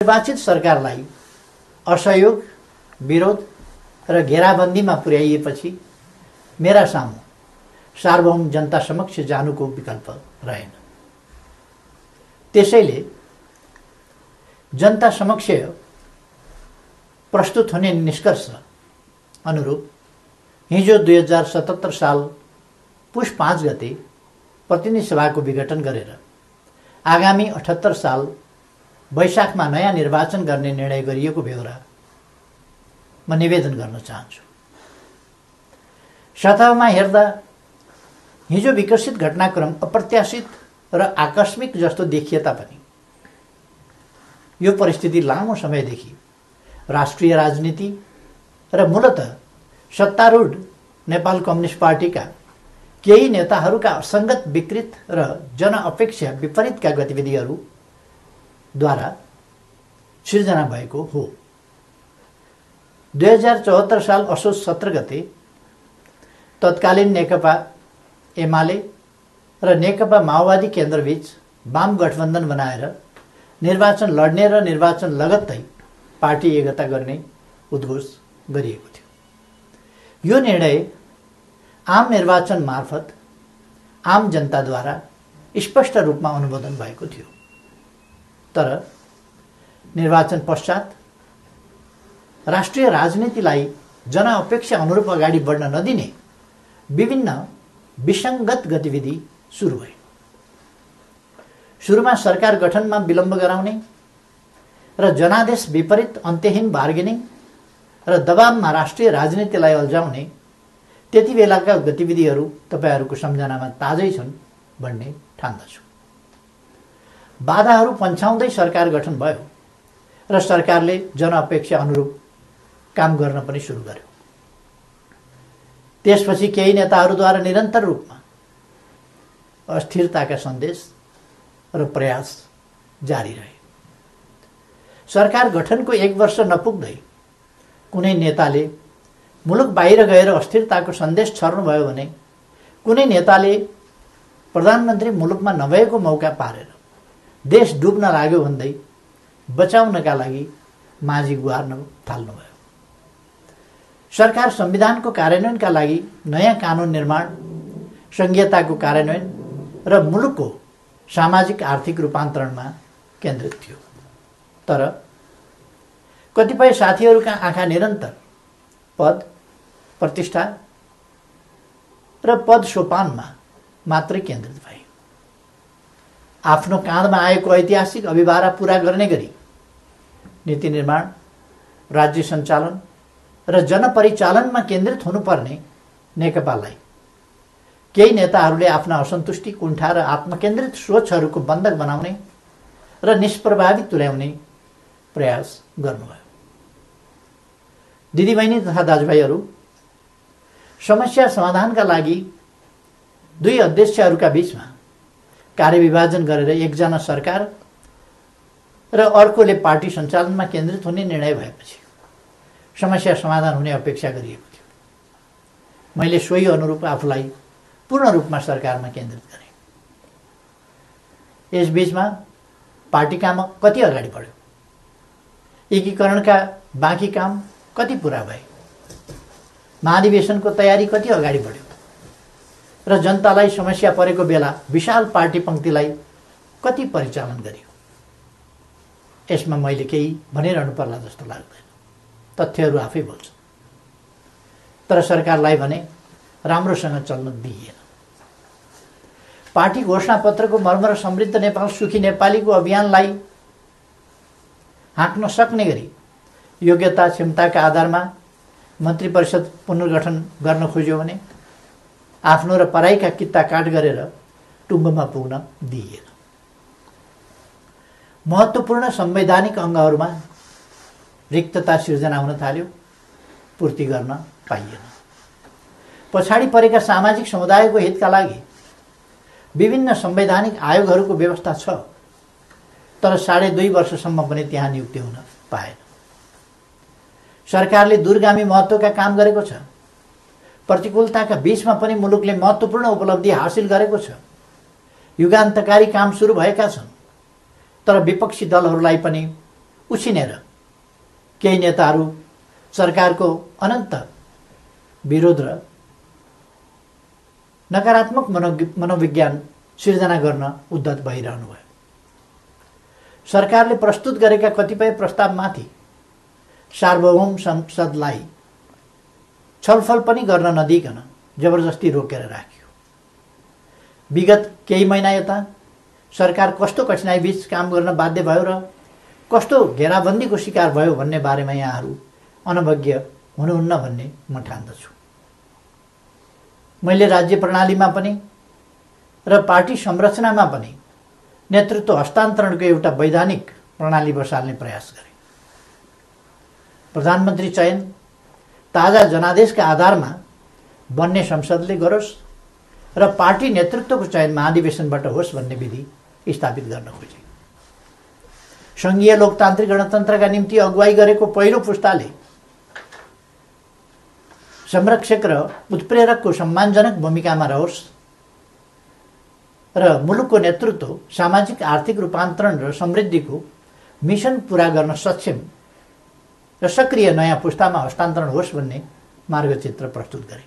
निर्वाचित सरकारलाई असहयोग, विरोध र घेराबन्दीमा पुर्याइएपछि मेरा सामु सार्वभौम जनता समक्ष जानुको विकल्प रहेन। त्यसैले जनता समक्ष प्रस्तुत हुने निष्कर्ष अनुरूप हिजो 2077 साल पुष 5 गते प्रतिनिधि सभाको विघटन गरेर आगामी 78 साल वैशाखमा नयाँ निर्वाचन गर्ने निर्णय गरिएको बेहोरा म निवेदन गर्न चाहन्छु। सतहमा हेर्दा हिजो विकसित घटनाक्रम अप्रत्याशित र आकस्मिक जस्तो देखिए तापनि यो परिस्थिति लामो समयदेखि राष्ट्रिय राजनीति र मूलतः सत्तारूढ नेपाल कम्युनिस्ट पार्टीका केही नेताहरूका असङ्गत, विकृत र जनअपेक्षा विपरीतका गतिविधिहरूद्वारा सिर्जना भएको हो। 2074 साल असोज 17 गते तत्कालीन नेकपा एमाले र नेकपा माओवादी केन्द्रबीच वाम गठबन्धन बनाएर निर्वाचन लड्ने र निर्वाचन लगत्तै पार्टी एकता गर्ने उद्घोष गरिएको थियो। यो निर्णय आम निर्वाचन मार्फत आम जनताद्वारा स्पष्ट रूपमा अनुमोदन भएको थियो। तर निर्वाचन पश्चात राष्ट्रिय राजनीतिलाई जनअपेक्षा अनुरूप अगाडि बढ्न नदिने विभिन्न विसङ्गत गतिविधि सुरु भए। सुरुमा सरकार गठनमा विलम्ब गराउने र जनादेश विपरीत अन्त्यहीन बार्गेनिङ र दबावमा राष्ट्रिय राजनीतिलाई अल्झाउने त्यति बेलाका गतिविधिहरू तपाईहरूको सम्झनामा ताजै छन् भन्ने ठान्दछु। बाधाहरू पन्छाउँदै सरकार गठन भयो र सरकारले जनअपेक्षा अनुरूप काम गर्न पनि सुरु गर्यो। त्यसपछि केही नेताहरूद्वारा निरन्तर रूपमा अस्थिरताका सन्देश र प्रयास जारी रहे। सरकार गठनको 1 वर्ष नपुग्दै कुनै नेताले मुलुक बाहिर गएर अस्थिरताको सन्देश छर्नुभयो भने कुनै नेताले प्रधानमन्त्री मुलुकमा नभएको मौका पारेर देश डुब्न लाग्यो भन्दै बचाउनका लागि माझी गुहार्न थाल्नुभयो। सरकार संविधानको कार्यान्वयनका लागि नयाँ कानुन निर्माण, संघीयताको कार्यान्वयन र मुलुकको सामाजिक आर्थिक रूपान्तरणमा केन्द्रित थियो। तर कतिपय साथीहरूका आँखा निरन्तर पद, प्रतिष्ठा र पद सोपानमा मात्रै केन्द्रित भए। आफ्नो काँधमा आएको ऐतिहासिक अभिभारा पूरा गर्ने गरी नीति निर्माण, राज्य सञ्चालन र जनपरिचालनमा केन्द्रित हुनुपर्ने नेकपालाई केही नेताहरूले आफ्ना असन्तुष्टि, कुण्ठा र आत्मकेन्द्रित सोचहरूको बन्धक बनाउने र निष्प्रभावित तुल्याउने प्रयास गर्नुभयो। दिदीबहिनी तथा दाजुभाइहरू, समस्या समाधानका लागि दुई अध्यक्षहरूका बीचमा कार्यविभाजन गरेर एकजना सरकार र अर्कोले पार्टी सञ्चालनमा केन्द्रित हुने निर्णय भएपछि समस्या समाधान हुने अपेक्षा गरिएको थियो। मैले सोही अनुरूप आफूलाई पूर्ण रूपमा सरकारमा केन्द्रित गरेँ। यसबीचमा पार्टी काम कति अगाडि बढ्यो, एकीकरणका बाँकी काम कति पुरा भए, महाधिवेशनको तयारी कति अगाडि बढ्यो र जनतालाई समस्या परेको बेला विशाल पार्टी पङ्क्तिलाई कति परिचालन गरियो, यसमा मैले केही भनिरहनु पर्ला जस्तो लाग्दैन। तथ्यहरू आफै बोल्छन्। तर सरकारलाई भने राम्रोसँग चल्न दिइएन। पार्टी घोषणापत्रको मर्म र समृद्ध नेपाल सुखी नेपालीको अभियानलाई हाँक्न सक्ने गरी योग्यता क्षमताका आधारमा मन्त्री परिषद पुनर्गठन गर्न खोज्यो भने आफ्नो र पराईका कित्ता काट गरेर टुङ्गोमा पुग्न दिइएन। महत्त्वपूर्ण संवैधानिक अङ्गहरूमा रिक्तता सिर्जना हुन थाल्यो, पूर्ति गर्न पाइएन। पछाडि परेका सामाजिक समुदायको हितका लागि विभिन्न संवैधानिक आयोगहरूको व्यवस्था छ, तर 2.5 वर्षसम्म पनि त्यहाँ नियुक्ति हुन पाएन। सरकारले दूरगामी महत्त्वका काम गरेको छ। प्रतिकूलताका बीचमा पनि मुलुकले महत्त्वपूर्ण उपलब्धि हासिल गरेको छ। युगान्तकारी काम सुरु भएका छन्। तर विपक्षी दलहरूलाई पनि उछिनेर केही नेताहरू सरकारको अनन्त विरोध र नकारात्मक मनोविज्ञान सिर्जना गर्न उद्यत भइरहनु भयो। सरकारले प्रस्तुत गरेका कतिपय प्रस्तावमाथि सार्वभौम संसदलाई छलफल पनि गर्न नदिइकन जबरजस्ती रोकेर राखियो। विगत केही महिना यता सरकार कस्तो कठिनाइ बीच काम गर्न बाध्य भयो र कस्तो घेराबन्दीको शिकार भयो भन्ने बारेमा यहाँहरू अनभिज्ञ हुनुहुन्न भन्ने म ठान्दछु। मैले राज्य प्रणालीमा पनि र पार्टी संरचनामा पनि नेतृत्व हस्तान्तरणको एउटा वैधानिक प्रणाली बसाल्ने प्रयास गरेँ। प्रधानमन्त्री चयन ताजा जनादेशका आधारमा बन्ने संसदले गरोस् र पार्टी नेतृत्वको चयन महाधिवेशनबाट होस् भन्ने विधि स्थापित गर्न खोजे। सङ्घीय लोकतान्त्रिक गणतन्त्रका निम्ति अगुवाई गरेको पहिलो पुस्ताले संरक्षक र उत्प्रेरकको सम्मानजनक भूमिकामा रहोस् र मुलुकको नेतृत्व सामाजिक आर्थिक रूपान्तरण र समृद्धिको मिसन पूरा गर्न सक्षम र सक्रिय नयाँ पुस्तामा हस्तान्तरण होस् भन्ने मार्गचित्र प्रस्तुत गरे।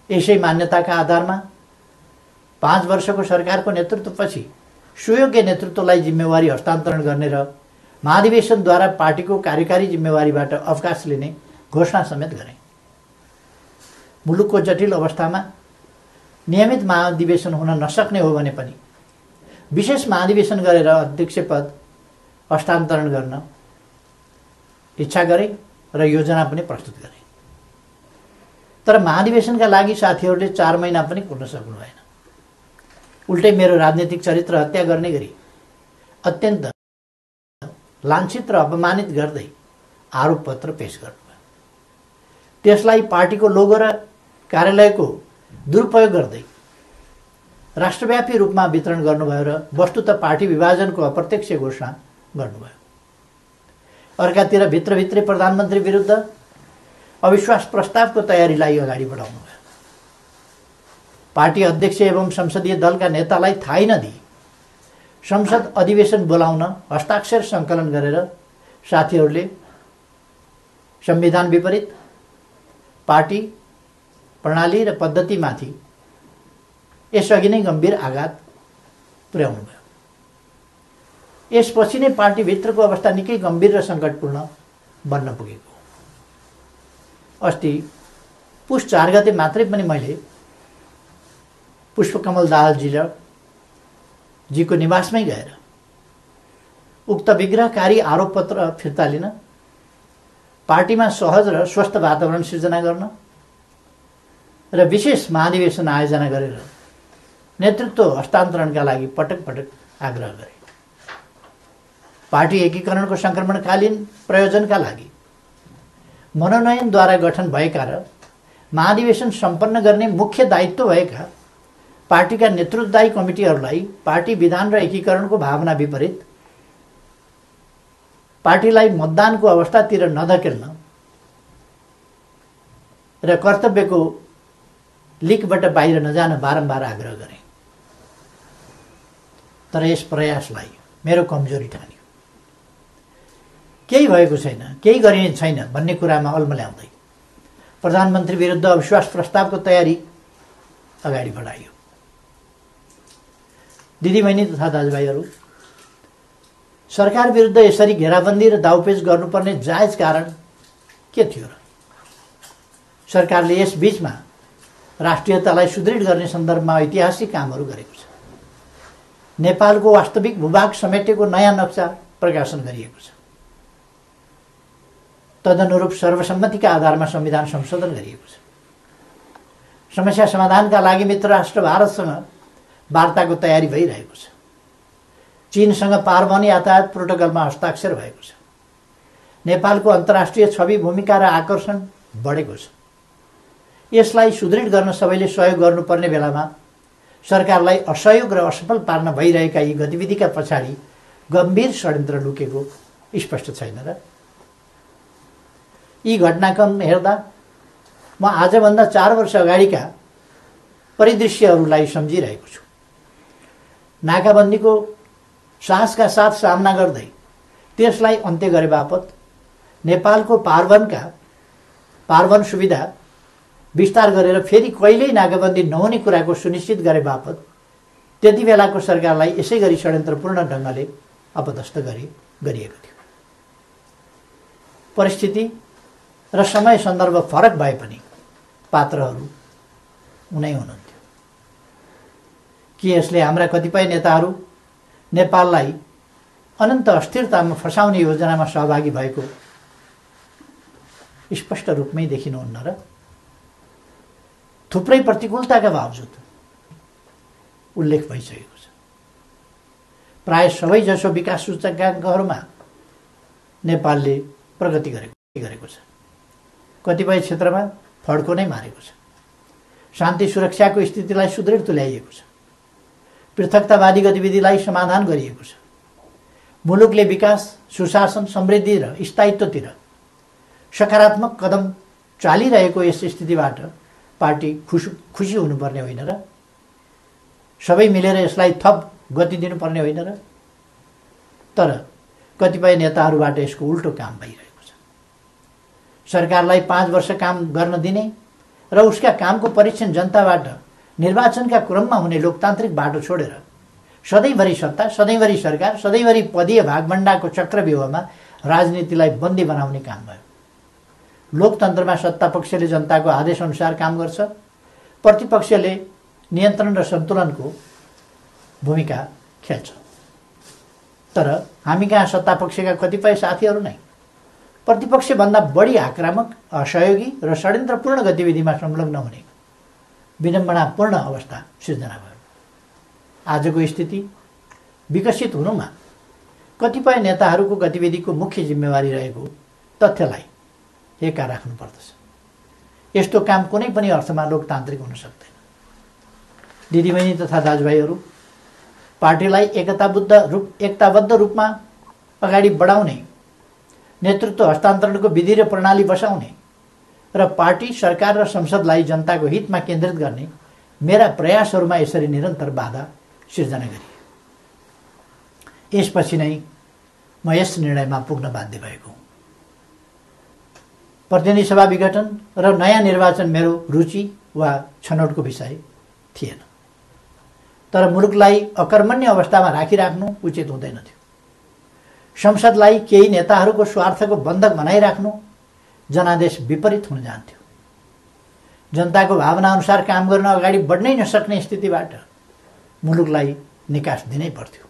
यसै मान्यताका आधारमा 5 वर्षको सरकारको नेतृत्वपछि सुयोग्य नेतृत्वलाई जिम्मेवारी हस्तान्तरण गर्ने र महाधिवेशनद्वारा पार्टीको कार्यकारी जिम्मेवारीबाट अवकाश लिने घोषणा समेत गरे। मुलुकको जटिल अवस्थामा नियमित महाधिवेशन हुन नसक्ने हो भने पनि विशेष महाधिवेशन गरेर अध्यक्ष पद हस्तान्तरण गर्न इच्छा गरे र योजना पनि प्रस्तुत गरे। तर महाधिवेशनका लागि साथीहरूले 4 महिना पनि कुर्न सक्नु भएन। उल्टै मेरो राजनीतिक चरित्र हत्या गर्ने गरी अत्यन्त लाञ्छित र अपमानित गर्दै आरोप पत्र पेश गर्नुभयो। त्यसलाई पार्टीको लोगो र कार्यालयको दुरुपयोग गर्दै राष्ट्रव्यापी रूपमा वितरण गर्नुभयो र वस्तुतः पार्टी विभाजनको अप्रत्यक्ष घोषणा गर्नुभयो। अर्कातिर भित्रभित्रै प्रधानमन्त्री विरुद्ध अविश्वास प्रस्तावको तयारीलाई अगाडि बढाउनु भयो। पार्टी अध्यक्ष एवं संसदीय दलका नेतालाई थाहै नदिई संसद अधिवेशन बोलाउन हस्ताक्षर सङ्कलन गरेर साथीहरूले संविधान विपरीत पार्टी प्रणाली र पद्धतिमाथि यसअघि नै गम्भीर आघात पुर्याउनु भयो। यसपछि नै पार्टीभित्रको अवस्था निकै गम्भीर र सङ्कटपूर्ण बन्न पुगेको। अस्ति पुस 4 गते मात्रै पनि मैले पुष्पकमल दाहालजीको निवासमै गएर उक्त विग्रहकारी आरोपपत्र फिर्ता लिन, पार्टीमा सहज र स्वस्थ वातावरण सिर्जना गर्न र विशेष महाधिवेशन आयोजना गरेर नेतृत्व हस्तान्तरणका लागि पटक पटक आग्रह गरे। पार्टी एकीकरणको सङ्क्रमणकालीन प्रयोजनका लागि मनोनयनद्वारा गठन भएका र महाधिवेशन सम्पन्न गर्ने मुख्य दायित्व भएका पार्टीका नेतृत्वदायी कमिटीहरूलाई पार्टी विधान र एकीकरणको भावना विपरीत पार्टीलाई मतदानको अवस्थातिर नधकेल्न र कर्तव्यको लिकबाट बाहिर नजान बारम्बार आग्रह गरे। तर यस प्रयासलाई मेरो कमजोरी ठानियो। केही भएको छैन, केही गरिने छैन भन्ने कुरामा अल्मल्याउँदै प्रधानमन्त्री विरुद्ध अविश्वास प्रस्तावको तयारी अगाडि बढाइयो। दिदीबहिनी तथा दाजुभाइहरू, सरकार विरुद्ध यसरी घेराबन्दी र दाउपेच गर्नुपर्ने जायज कारण के थियो र? सरकारले यस बीचमा राष्ट्रियतालाई सुदृढ गर्ने सन्दर्भमा ऐतिहासिक कामहरू गरेको छ। नेपालको वास्तविक भूभाग समेटेको नयाँ नक्सा प्रकाशन गरिएको छ। तदनुरूप सर्वसम्मतिका आधारमा संविधान संशोधन गरिएको छ। समस्या समाधानका लागि मित्र राष्ट्र भारतसँग वार्ताको तयारी भइरहेको छ। चीनसँग पारवन यातायात प्रोटोकलमा हस्ताक्षर भएको छ। नेपालको अन्तर्राष्ट्रिय छवि, भूमिका र आकर्षण बढेको छ। यसलाई सुदृढ गर्न सबैले सहयोग गर्नुपर्ने बेलामा सरकारलाई असहयोग र असफल पार्न भइरहेका यी गतिविधिका पछाडि गम्भीर षड्यन्त्र लुकेको स्पष्ट छैन र? यी घटनाक्रम हेर्दा म आजभन्दा 4 वर्ष अगाडिका परिदृश्यहरूलाई सम्झिरहेको छु। नाकाबन्दीको साहसका साथ सामना गर्दै त्यसलाई अन्त्य गरे बापत नेपालको पार्वन सुविधा विस्तार गरेर फेरि कहिल्यै नाकाबन्दी नहुने कुराको सुनिश्चित गरे बापत त्यति बेलाको सरकारलाई यसै गरी षड्यन्त्रपूर्ण ढङ्गले अपदस्थ गरिएको थियो। परिस्थिति र समय सन्दर्भ फरक भए पनि पात्रहरू उनै हुनुहुन्थ्यो। कि यसले हाम्रा कतिपय नेताहरू नेपाललाई अनन्त अस्थिरतामा फसाउने योजनामा सहभागी भएको स्पष्ट रूपमै देखिनुहुन्न र थुप्रै प्रतिकूलताका बावजुद उल्लेख भइसकेको छ। प्राय सबैजसो विकास सूचकाङ्कहरूमा नेपालले प्रगति गरेको छ। कतिपय क्षेत्रमा फड्को नै मारेको छ। शान्ति सुरक्षाको स्थितिलाई सुदृढ तुल्याइएको छ। पृथकतावादी गतिविधिलाई समाधान गरिएको छ। मुलुकले विकास, सुशासन, समृद्धि र स्थायित्वतिर सकारात्मक कदम चालिरहेको यस स्थितिबाट पार्टी खुसी हुनुपर्ने होइन र सबै मिलेर यसलाई थप गति दिनुपर्ने होइन र? तर कतिपय नेताहरूबाट यसको उल्टो काम भइरहेको छ। सरकारलाई 5 वर्ष काम गर्न दिने र उसका कामको परीक्षण जनताबाट निर्वाचनका क्रममा हुने लोकतान्त्रिक बाटो छोडेर सधैँभरि सत्ता, सधैँभरि सरकार, सधैँभरि पदीय भागभण्डाको चक्रव्यूहमा राजनीतिलाई बन्दी बनाउने काम भयो। लोकतन्त्रमा सत्तापक्षले जनताको आदेशअनुसार काम गर्छ, प्रतिपक्षले नियन्त्रण र सन्तुलनको भूमिका खेल्छ। तर हामी कहाँ सत्तापक्षका कतिपय साथीहरू नै प्रतिपक्षभन्दा बढी आक्रामक, असहयोगी र षड्यन्त्रपूर्ण गतिविधिमा संलग्न हुने विडम्बनापूर्ण अवस्था सिर्जना भयो। आजको स्थिति विकसित हुनुमा कतिपय नेताहरूको गतिविधिको मुख्य जिम्मेवारी रहेको तथ्यलाई एका राख्नुपर्दछ। यस्तो काम कुनै पनि अर्थमा लोकतान्त्रिक हुन सक्दैन। दिदीबहिनी तथा दाजुभाइहरू, पार्टीलाई एकताबद्ध रूपमा अगाडि बढाउने, नेतृत्व हस्तान्तरणको विधि र प्रणाली बसाउने र पार्टी, सरकार र संसदलाई जनताको हितमा केन्द्रित गर्ने मेरा प्रयासहरूमा यसरी निरन्तर बाधा सिर्जना गरिए। यसपछि नै म यस निर्णयमा पुग्न बाध्य भएको हुँ। प्रतिनिधि सभा विघटन र नयाँ निर्वाचन मेरो रुचि वा छनौटको विषय थिएन। तर मुलुकलाई अकर्मण्य अवस्थामा राखिराख्नु उचित हुँदैन थियो। संसदलाई केही नेताहरूको स्वार्थको बन्धक बनाइराख्नु जनादेश विपरीत हुन जान्थ्यो। जनताको भावनाअनुसार काम गर्न अगाडि बढ्नै नसक्ने स्थितिबाट मुलुकलाई निकास दिनै पर्थ्यो।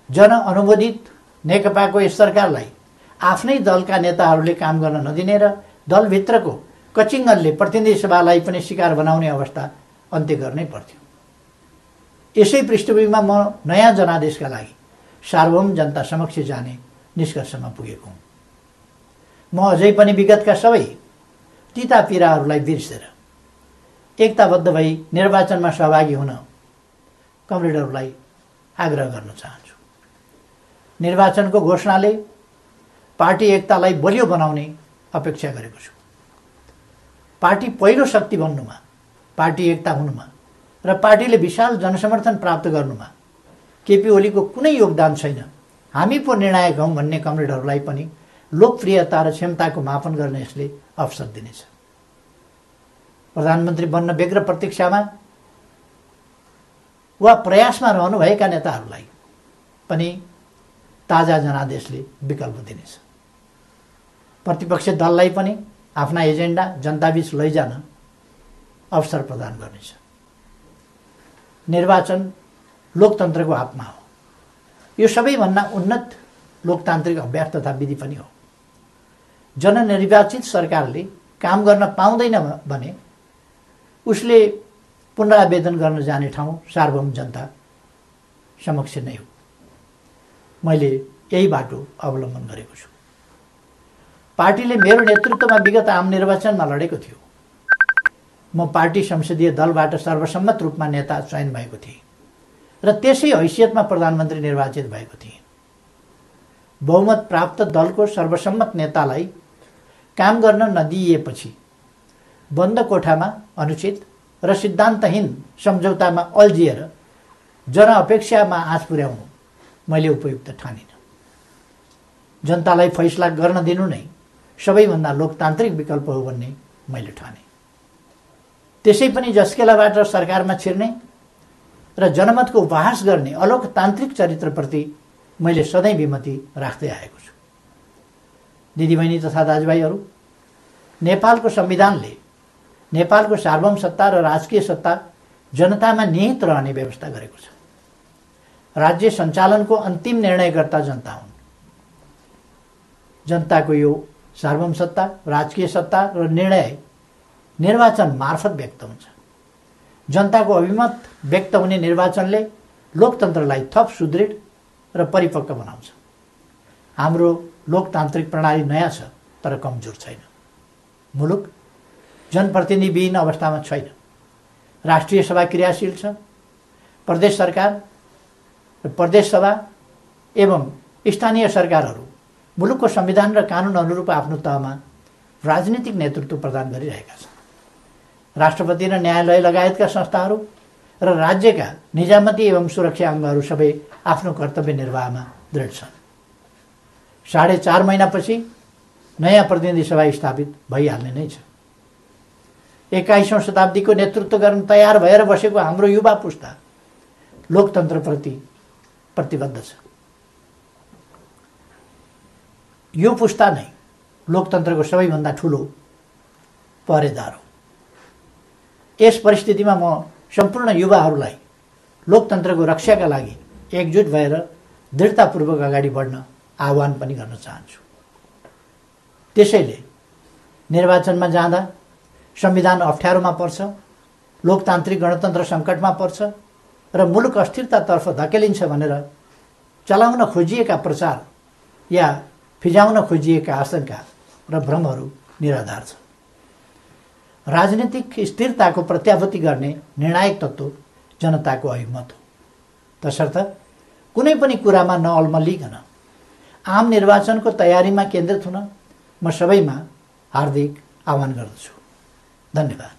जनअनुमोदित नेकपाको यस सरकारलाई आफ्नै दलका नेताहरूले काम गर्न नदिने र दलभित्रको कचिङ्गनले प्रतिनिधि सभालाई पनि शिकार बनाउने अवस्था अन्त्य गर्नै पर्थ्यो। यसै पृष्ठभूमिमा म नयाँ जनादेशका लागि सार्वभौम जनता समक्ष जाने निष्कर्षमा पुगेको हुँ। म अझै पनि विगतका सबै तिता पीडाहरूलाई बिर्सेर एकताबद्ध भई निर्वाचनमा सहभागी हुन कमरेडहरूलाई आग्रह गर्न चाहन्छु। निर्वाचनको घोषणाले पार्टी एकतालाई बलियो बनाउने अपेक्षा गरेको छु। पार्टी पहिलो शक्ति बन्नुमा, पार्टी एकता हुनुमा र पार्टीले विशाल जनसमर्थन प्राप्त गर्नुमा केपी ओलीको कुनै योगदान छैन। हामी पो निर्णायक हौँ भन्ने कमरेडहरूलाई पनि लोकप्रियता र क्षमताको मापन गर्न यसले अवसर दिनेछ। प्रधानमन्त्री बन्न व्यग्र प्रतीक्षामा वा प्रयासमा रहनुभएका नेताहरूलाई पनि ताजा जनादेशले विकल्प दिनेछ। प्रतिपक्ष दललाई पनि आफ्ना एजेन्डा जनताबीच लैजान अवसर प्रदान गर्नेछ। निर्वाचन लोकतन्त्रको आत्मा हो। यो सबैभन्दा उन्नत लोकतान्त्रिक अभ्यास तथा विधि पनि हो। जननिर्वाचित सरकारले काम गर्न पाउँदैन भने उसले पुनरावेदन गर्न जाने ठाउँ सार्वभौम जनता समक्ष नै हो। मैले यही बाटो अवलम्बन गरेको छु। पार्टीले मेरो नेतृत्वमा विगत आम निर्वाचनमा लडेको थियो। म पार्टी संसदीय दलबाट सर्वसम्मत रूपमा नेता चयन भएको थिएँ र त्यसै हैसियतमा प्रधानमन्त्री निर्वाचित भएको थिएँ। बहुमत प्राप्त दलको सर्वसम्मत नेतालाई काम गर्न नदिइएपछि बन्द कोठामा अनुचित र सिद्धान्तहीन सम्झौतामा अल्झिएर जनअपेक्षामा आँच पुर्याउनु मैले उपयुक्त ठानिनँ। जनतालाई फैसला गर्न दिनु नै सबैभन्दा लोकतान्त्रिक विकल्प हो भन्ने मैले ठाने। त्यसै पनि जस्केलाबाट सरकारमा छिर्ने र जनमतको उपहास गर्ने अलोकतान्त्रिक चरित्रप्रति मैले सधैँ विमति राख्दै आएको छु। दिदीबहिनी तथा दाजुभाइहरू, नेपालको संविधानले नेपालको सार्वभौम सत्ता र राजकीय सत्ता जनतामा निहित रहने व्यवस्था गरेको छ। राज्य सञ्चालनको अन्तिम निर्णयकर्ता जनता हुन्। जनताको यो सार्वभौम सत्ता, राजकीय सत्ता र निर्णय निर्वाचन मार्फत व्यक्त हुन्छ। जनताको अभिमत व्यक्त हुने निर्वाचनले लोकतन्त्रलाई थप सुदृढ र परिपक्व बनाउँछ। हाम्रो लोकतान्त्रिक प्रणाली नयाँ छ तर कमजोर छैन। मुलुक जनप्रतिनिधिविहीन अवस्थामा छैन। राष्ट्रिय सभा क्रियाशील छ। प्रदेश सरकार र प्रदेश सभा एवं स्थानीय सरकारहरू मुलुकको संविधान र कानुन अनुरूप आफ्नो तहमा राजनीतिक नेतृत्व प्रदान गरिरहेका छन्। राष्ट्रपति र न्यायालय लगायतका संस्थाहरू र राज्यका निजामती एवं सुरक्षा अङ्गहरू सबै आफ्नो कर्तव्य निर्वाहमा दृढ छन्। 4.5 महिनापछि नयाँ प्रतिनिधि सभा स्थापित भइहाल्ने नै छ। 21औं शताब्दीको नेतृत्व गर्न तयार भएर बसेको हाम्रो युवा पुस्ता लोकतन्त्रप्रति प्रतिबद्ध छ। यो पुस्ता नै लोकतन्त्रको सबैभन्दा ठुलो पहरेदार हो। यस परिस्थितिमा म सम्पूर्ण युवाहरूलाई लोकतन्त्रको रक्षाका लागि एकजुट भएर दृढतापूर्वक अगाडि बढ्न आह्वान पनि गर्न चाहन्छु। त्यसैले निर्वाचनमा जाँदा संविधान अप्ठ्यारोमा पर्छ, लोकतान्त्रिक गणतन्त्र सङ्कटमा पर्छ र मुलुक अस्थिरतातर्फ धकेलिन्छ भनेर चलाउन खोजिएका प्रचार या फिजाउन खोजिएका आशंका र भ्रमहरू निराधार छन्। राजनीतिक स्थिरताको प्रत्याभूति गर्ने निर्णायक तत्त्व जनताको अभिमत हो। तसर्थ कुनै पनि कुरामा नअल्मलिकन आम निर्वाचनको तयारीमा केन्द्रित हुन म सबैमा हार्दिक आह्वान गर्दछु। धन्यवाद।